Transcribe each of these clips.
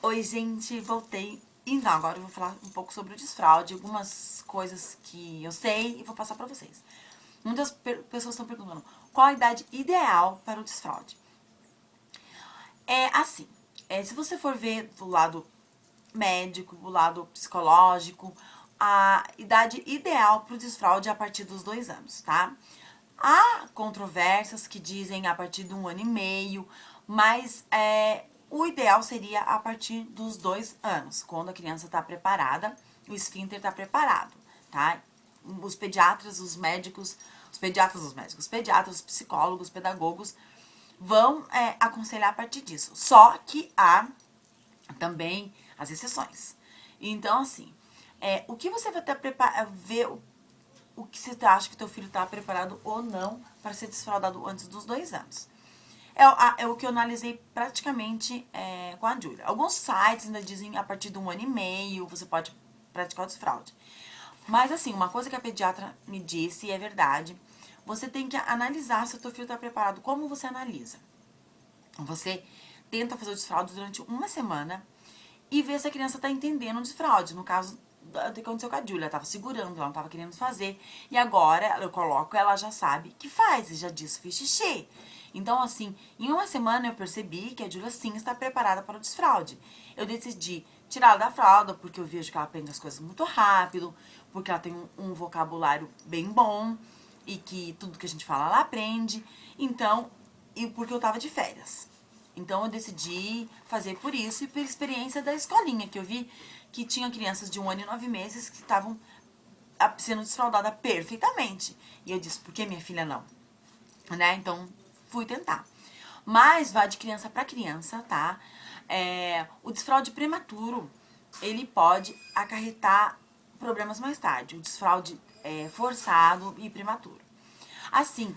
Oi, gente, voltei. Então, agora eu vou falar um pouco sobre o desfraude, algumas coisas que eu sei e vou passar pra vocês. Muitas pessoas estão perguntando qual a idade ideal para o desfraude. É assim, se você for ver do lado médico, do lado psicológico, a idade ideal para o desfraude é a partir dos 2 anos, tá? Há controvérsias que dizem a partir de 1 ano e meio, mas o ideal seria a partir dos 2 anos, quando a criança está preparada, o esfíncter está preparado, tá? Os pediatras, os médicos, os pediatras, os psicólogos, os pedagogos vão aconselhar a partir disso. Só que há também as exceções. Então, assim, o que você vai ter ver o que você acha que teu filho está preparado ou não para ser desfraudado antes dos 2 anos. É o que eu analisei praticamente com a Júlia. Alguns sites ainda dizem a partir de 1 ano e meio você pode praticar o desfraude. Mas assim, uma coisa que a pediatra me disse, e é verdade, você tem que analisar se o teu filho está preparado. Como você analisa? Você tenta fazer o desfraude durante uma semana e ver se a criança tá entendendo o desfraude. No caso do que aconteceu com a Júlia, ela tava segurando, ela não tava querendo fazer. E agora eu coloco, ela já sabe que faz, e já disse fiz xixi. Então, assim, em uma semana eu percebi que a Júlia sim está preparada para o desfraude. Eu decidi tirá-la da fralda, porque eu vejo que ela aprende as coisas muito rápido, porque ela tem um vocabulário bem bom, e que tudo que a gente fala ela aprende. Então, e porque eu tava de férias. Então eu decidi fazer por isso e por experiência da escolinha, que eu vi que tinha crianças de 1 ano e 9 meses que estavam sendo desfraldadas perfeitamente. E eu disse, por que minha filha não? Né? Então fui tentar. Mas vai de criança para criança, tá? O desfraude prematuro, ele pode acarretar problemas mais tarde. O desfraude forçado e prematuro. Assim,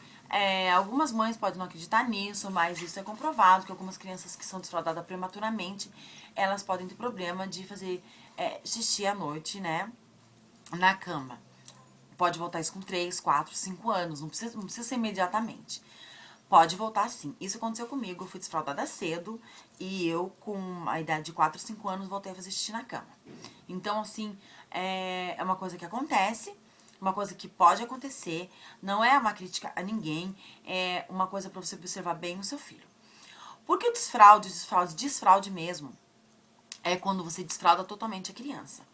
algumas mães podem não acreditar nisso, mas isso é comprovado que algumas crianças que são desfraldadas prematuramente, elas podem ter problema de fazer xixi à noite, né, na cama. Pode voltar isso com 3, 4, 5 anos, não precisa ser imediatamente. Pode voltar sim. Isso aconteceu comigo, eu fui desfraldada cedo e eu, com a idade de 4, 5 anos, voltei a fazer xixi na cama. Então, assim, é uma coisa que acontece, uma coisa que pode acontecer, não é uma crítica a ninguém, é uma coisa pra você observar bem no seu filho. Porque o desfraude mesmo, é quando você desfralda totalmente a criança.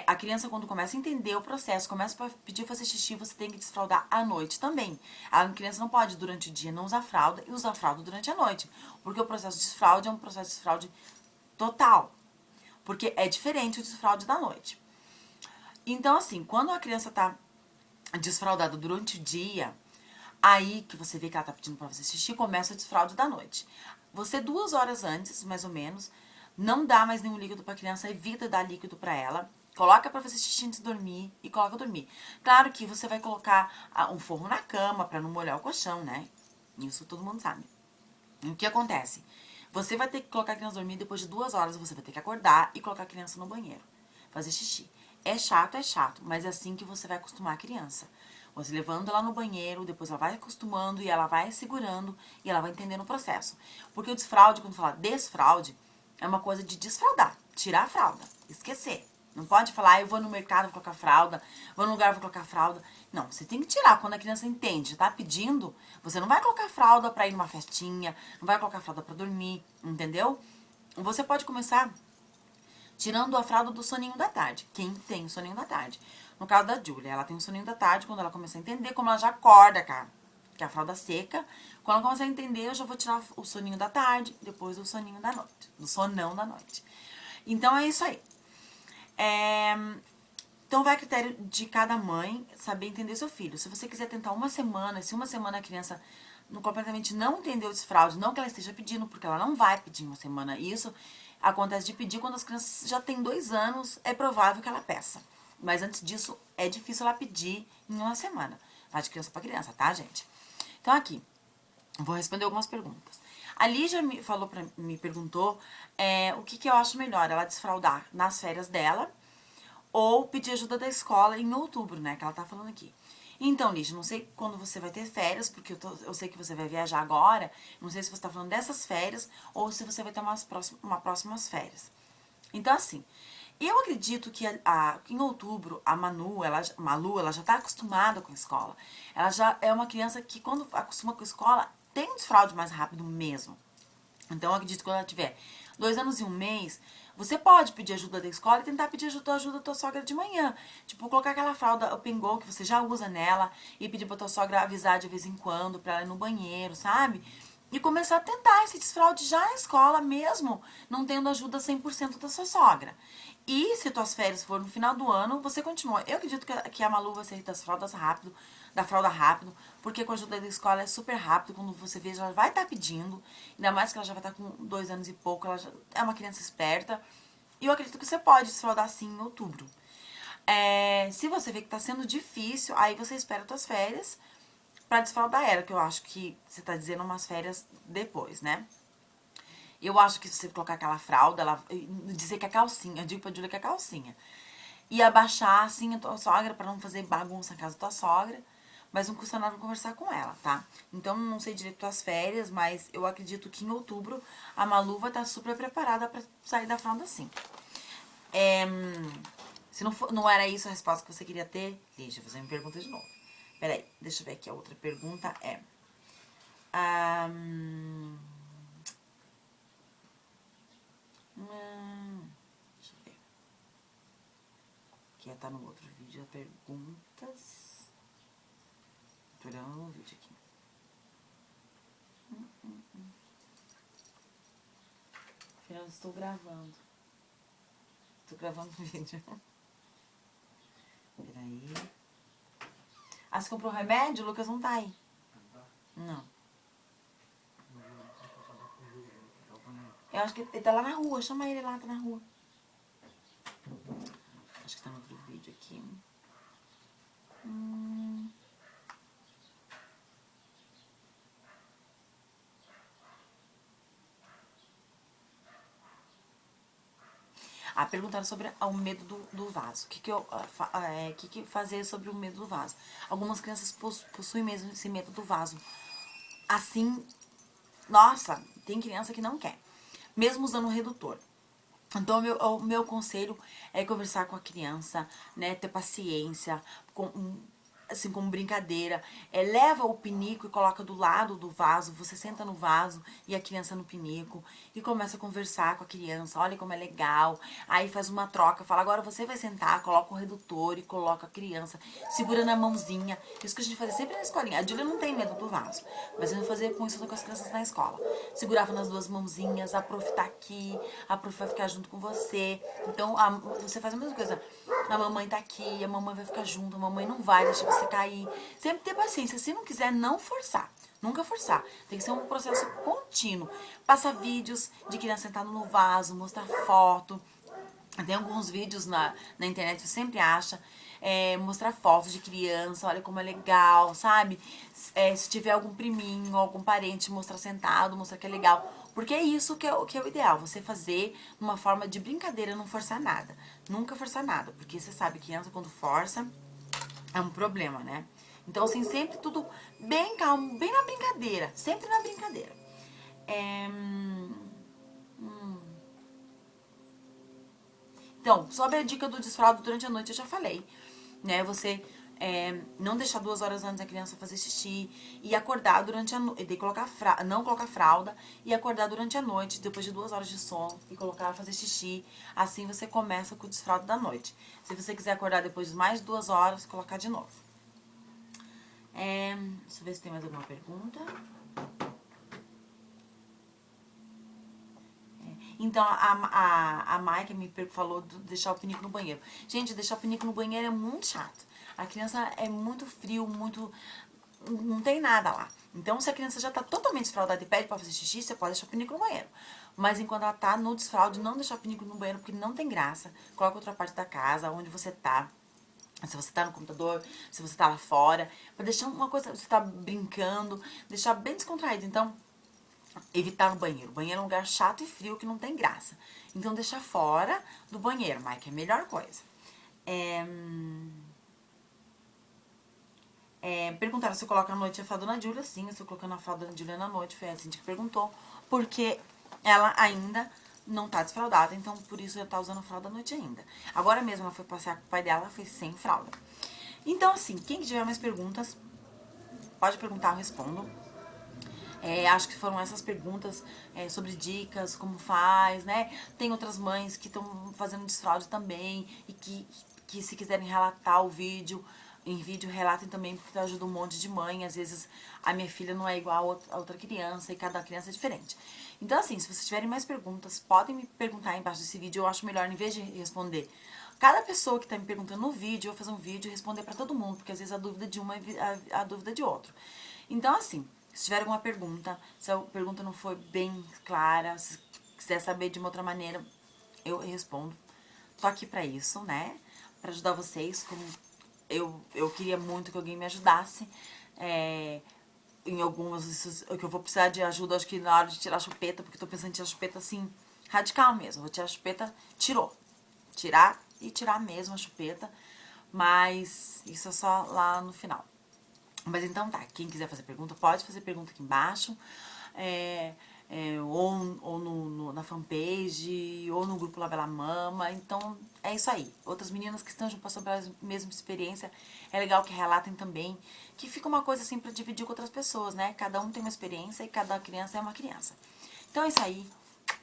A criança, quando começa a entender o processo, começa a pedir pra fazer xixi, você tem que desfraldar à noite também. A criança não pode, durante o dia, não usar fralda e usar fralda durante a noite. Porque o processo de desfraude é um processo de desfraude total. Porque é diferente o desfraude da noite. Então, assim, quando a criança tá desfraldada durante o dia, aí que você vê que ela tá pedindo pra fazer xixi, começa o desfraude da noite. Você, 2 horas antes, mais ou menos, não dá mais nenhum líquido pra criança, evita dar líquido pra ela. Coloca pra fazer xixi antes de dormir e coloca dormir. Claro que você vai colocar um forro na cama pra não molhar o colchão, né? Isso todo mundo sabe. E o que acontece? Você vai ter que colocar a criança dormir, depois de 2 horas você vai ter que acordar e colocar a criança no banheiro. Fazer xixi. É chato, mas é assim que você vai acostumar a criança. Você levando ela no banheiro, depois ela vai acostumando e ela vai segurando e ela vai entendendo o processo. Porque o desfraude, quando fala desfraude, é uma coisa de desfraldar, tirar a fralda, esquecer. Não pode falar, eu vou no mercado, vou colocar fralda, vou no lugar, vou colocar fralda. Não, você tem que tirar. Quando a criança entende, tá pedindo, você não vai colocar fralda pra ir numa festinha, não vai colocar fralda pra dormir, entendeu? Você pode começar tirando a fralda do soninho da tarde. Quem tem o soninho da tarde? No caso da Júlia, ela tem o soninho da tarde, quando ela começa a entender, como ela já acorda, cara, que é a fralda seca. Quando ela começa a entender, eu já vou tirar o soninho da tarde, depois o soninho da noite, do sonão da noite. Então, é isso aí. Então, vai a critério de cada mãe saber entender seu filho. Se você quiser tentar uma semana, se uma semana a criança completamente não entendeu o desfraude, não que ela esteja pedindo, porque ela não vai pedir uma semana. Isso acontece de pedir quando as crianças já têm 2 anos, é provável que ela peça. Mas antes disso, é difícil ela pedir em uma semana. Vai de criança pra criança, tá, gente? Então, aqui, vou responder algumas perguntas. A Lígia me perguntou o que eu acho melhor, ela desfraldar nas férias dela ou pedir ajuda da escola em outubro, né, que ela tá falando aqui. Então, Lígia, não sei quando você vai ter férias, porque eu sei que você vai viajar agora. Não sei se você tá falando dessas férias ou se você vai ter uma próximas férias. Então, assim, eu acredito que em outubro a Malu, ela já tá acostumada com a escola. Ela já é uma criança que, quando acostuma com a escola, tem um desfraude mais rápido mesmo. Então, eu acredito que quando ela tiver 2 anos e 1 mês, você pode pedir ajuda da escola e tentar pedir ajuda da tua sogra de manhã. Tipo, colocar aquela fralda Open Go que você já usa nela e pedir pra tua sogra avisar de vez em quando pra ela ir no banheiro, sabe? E começar a tentar esse desfraude já na escola mesmo, não tendo ajuda 100% da sua sogra. E se tuas férias for no final do ano, você continua. Eu acredito que a Malu vai sair das fraldas rápido, da fralda rápido, porque com a ajuda da escola é super rápido. Quando você vê, ela vai estar pedindo. Ainda mais que ela já vai estar com 2 anos e pouco, ela já é uma criança esperta. E eu acredito que você pode desfraldar sim em outubro. Se você vê que tá sendo difícil, aí você espera tuas férias pra desfraldar ela, que eu acho que você tá dizendo umas férias depois, né? Eu acho que se você colocar aquela fralda, ela dizer que é calcinha, eu digo pra Júlia que é calcinha. E abaixar assim a tua sogra pra não fazer bagunça na casa da tua sogra. Mas não custa nada conversar com ela, tá? Então, não sei direito tuas férias, mas eu acredito que em outubro a Malu vai estar super preparada pra sair da fralda assim. Se não era isso a resposta que você queria ter, deixa, você me pergunta de novo. Peraí, deixa eu ver aqui. A outra pergunta é... deixa eu ver. Que tá no outro vídeo, a perguntas. Tô olhando no vídeo aqui. Afinal, estou gravando. Tô gravando o vídeo. Peraí. Ah, você comprou remédio? O Lucas não tá aí. Não. Eu acho que ele tá lá na rua. Chama ele lá, tá na rua. Acho que tá no outro vídeo aqui. Perguntaram sobre o medo do vaso. O que fazer sobre o medo do vaso? Algumas crianças possuem mesmo esse medo do vaso. Assim, nossa, tem criança que não quer. Mesmo usando o redutor. Então, o meu conselho é conversar com a criança, né? Ter paciência, assim, como brincadeira. Leva o pinico e coloca do lado do vaso. Você senta no vaso e a criança no pinico. E começa a conversar com a criança. Olha como é legal. Aí faz uma troca. Fala, agora você vai sentar. Coloca o redutor e coloca a criança. Segura na mãozinha. Isso que a gente fazia sempre na escolinha. A Júlia não tem medo do vaso. Mas eu fazia com isso com as crianças na escola. Segurava nas 2 mãozinhas. A prof tá aqui. A prof vai ficar junto com você. Então, você faz a mesma coisa. A mamãe tá aqui, a mamãe vai ficar junto, a mamãe não vai deixar você cair. Sempre ter paciência. Se não quiser, não forçar. Nunca forçar. Tem que ser um processo contínuo. Passa vídeos de criança sentada no vaso, mostrar foto. Tem alguns vídeos na internet, você sempre acha. Mostrar fotos de criança, olha como é legal, sabe? Se tiver algum priminho, algum parente, mostrar sentado, mostrar que é legal. Porque é isso que é o ideal, você fazer de uma forma de brincadeira, não forçar nada. Nunca forçar nada, porque você sabe que criança quando força é um problema, né? Então, assim, sempre tudo bem calmo, bem na brincadeira. Sempre na brincadeira. Então, sobre a dica do desfraldo durante a noite, eu já falei, né? Você não deixar 2 horas antes a criança fazer xixi e acordar durante a noite, não colocar fralda e acordar durante a noite, depois de 2 horas de sono e colocar fazer xixi. Assim você começa com o desfraldo da noite. Se você quiser acordar depois de mais de 2 horas, colocar de novo. Deixa eu ver se tem mais alguma pergunta. Então, a Maika me falou de deixar o pinico no banheiro. Gente, deixar o pinico no banheiro é muito chato. A criança é muito frio, muito... Não tem nada lá. Então, se a criança já tá totalmente desfraldada e pede pra fazer xixi, você pode deixar o pinico no banheiro. Mas enquanto ela tá no desfralde, não deixar o pinico no banheiro, porque não tem graça. Coloca outra parte da casa, onde você tá. Se você tá no computador, se você tá lá fora. Pra deixar uma coisa, você tá brincando, deixar bem descontraído. Então, evitar o banheiro. O banheiro é um lugar chato e frio que não tem graça. Então, deixa fora do banheiro, Mike, é a melhor coisa. Perguntaram se eu coloco à noite a fralda da Júlia. Sim, eu estou colocando a fralda da Júlia na noite. Foi a Cindy que perguntou. Porque ela ainda não tá desfraldada, então por isso ela tá usando fralda à noite ainda. Agora mesmo ela foi passear com o pai dela, ela foi sem fralda. Então, assim, quem tiver mais perguntas, pode perguntar, eu respondo. Acho que foram essas perguntas sobre dicas, como faz, né? Tem outras mães que estão fazendo desfraude também e que se quiserem relatar o vídeo, em vídeo relatem também, porque ajuda um monte de mãe. Às vezes a minha filha não é igual a outra criança e cada criança é diferente. Então, assim, se vocês tiverem mais perguntas, podem me perguntar aí embaixo desse vídeo. Eu acho melhor, em vez de responder cada pessoa que tá me perguntando no vídeo, eu vou fazer um vídeo e responder pra todo mundo, porque às vezes a dúvida de uma é a dúvida de outro. Então, assim, se tiver alguma pergunta, se a pergunta não foi bem clara, se quiser saber de uma outra maneira, eu respondo. Tô aqui pra isso, né? Pra ajudar vocês, como eu queria muito que alguém me ajudasse. Em algumas, que eu vou precisar de ajuda, acho que na hora de tirar a chupeta, porque eu tô pensando em tirar a chupeta assim, radical mesmo. Vou tirar a chupeta, tirou. Tirar e tirar mesmo a chupeta, mas isso é só lá no final. Mas então tá, quem quiser fazer pergunta, pode fazer pergunta aqui embaixo, ou na fanpage, ou no grupo Labela Mama. Então é isso aí. Outras meninas que estão passando pela mesma experiência, é legal que relatem também, que fica uma coisa assim pra dividir com outras pessoas, né? Cada um tem uma experiência e cada criança é uma criança. Então é isso aí.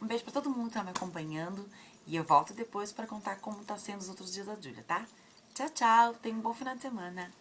Um beijo pra todo mundo que tá me acompanhando. E eu volto depois pra contar como tá sendo os outros dias da Júlia, tá? Tchau, tchau. Tenha um bom final de semana.